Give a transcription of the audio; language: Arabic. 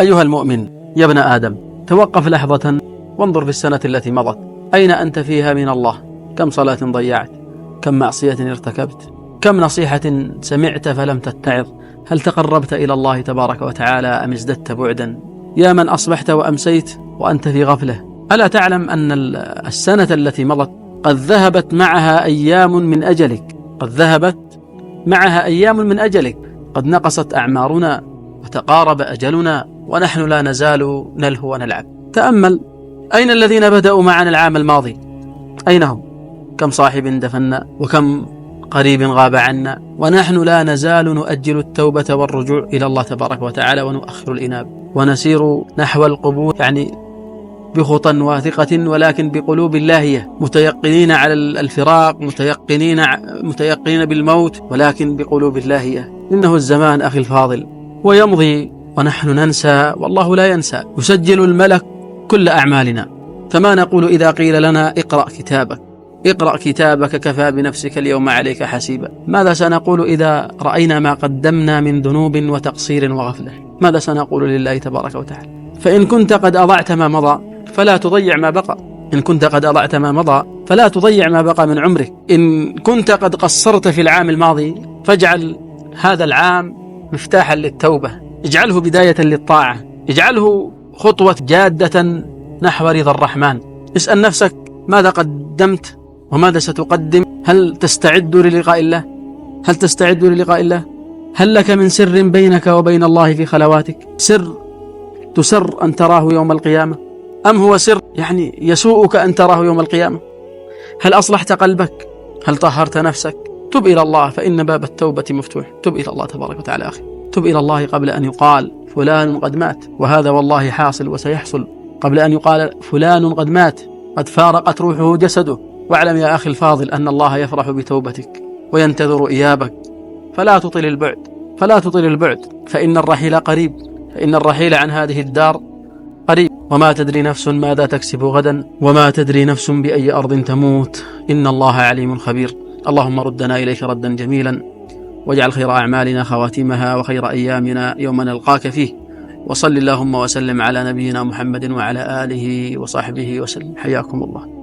أيها المؤمن يا ابن آدم، توقف لحظة وانظر في السنة التي مضت، أين أنت فيها من الله؟ كم صلاة ضيعت؟ كم معصية ارتكبت؟ كم نصيحة سمعت فلم تتعظ؟ هل تقربت إلى الله تبارك وتعالى أم ازددت بعدا؟ يا من أصبحت وأمسيت وأنت في غفلة، ألا تعلم أن السنة التي مضت قد ذهبت معها أيام من أجلك؟ قد ذهبت معها أيام من أجلك، قد نقصت أعمارنا وتقارب أجلنا ونحن لا نزال نلهو ونلعب. تأمل، أين الذين بدأوا معنا العام الماضي؟ أين هم؟ كم صاحب دفنا وكم قريب غاب عنا، ونحن لا نزال نؤجل التوبة والرجوع إلى الله تبارك وتعالى ونؤخر الإنابة ونسير نحو القبور، يعني بخطى واثقة ولكن بقلوب لاهية، متيقنين على الفراق، متيقنين بالموت، ولكن بقلوب لاهية. إنه الزمان أخي الفاضل ويمضي ونحن ننسى والله لا ينسى، يسجل الملك كل أعمالنا. فما نقول إذا قيل لنا اقرأ كتابك كفى بنفسك اليوم عليك حسيبا؟ ماذا سنقول إذا رأينا ما قدمنا من ذنوب وتقصير وغفلة؟ ماذا سنقول لله تبارك وتعالى؟ فإن كنت قد أضعت ما مضى فلا تضيع ما بقى، إن كنت قد أضعت ما مضى فلا تضيع ما بقى من عمرك. إن كنت قد قصرت في العام الماضي فاجعل هذا العام مفتاحا للتوبة، اجعله بداية للطاعة، اجعله خطوة جادة نحو رضا الرحمن. اسأل نفسك ماذا قدمت وماذا ستقدم؟ هل تستعد للقاء الله؟ هل لك من سر بينك وبين الله في خلواتك؟ سر تسر أن تراه يوم القيامة، أم هو سر يعني يسوءك أن تراه يوم القيامة؟ هل أصلحت قلبك؟ هل طهرت نفسك؟ تب إلى الله فإن باب التوبة مفتوح. تب إلى الله تبارك وتعالى أخي، تب إلى الله قبل أن يقال فلان قد مات، وهذا والله حاصل وسيحصل، قبل أن يقال فلان قد مات، قد فارقت روحه جسده. واعلم يا أخي الفاضل أن الله يفرح بتوبتك وينتظر إيابك، فلا تطل البعد، فإن الرحيل قريب، فإن الرحيل عن هذه الدار قريب. وما تدري نفس ماذا تكسب غدا، وما تدري نفس بأي أرض تموت، إن الله عليم خبير. اللهم ردنا إليك ردا جميلا، واجعل خير أعمالنا خواتيمها وخير أيامنا يوم نلقاك فيه. وصل اللهم وسلم على نبينا محمد وعلى آله وصحبه وسلم. حياكم الله.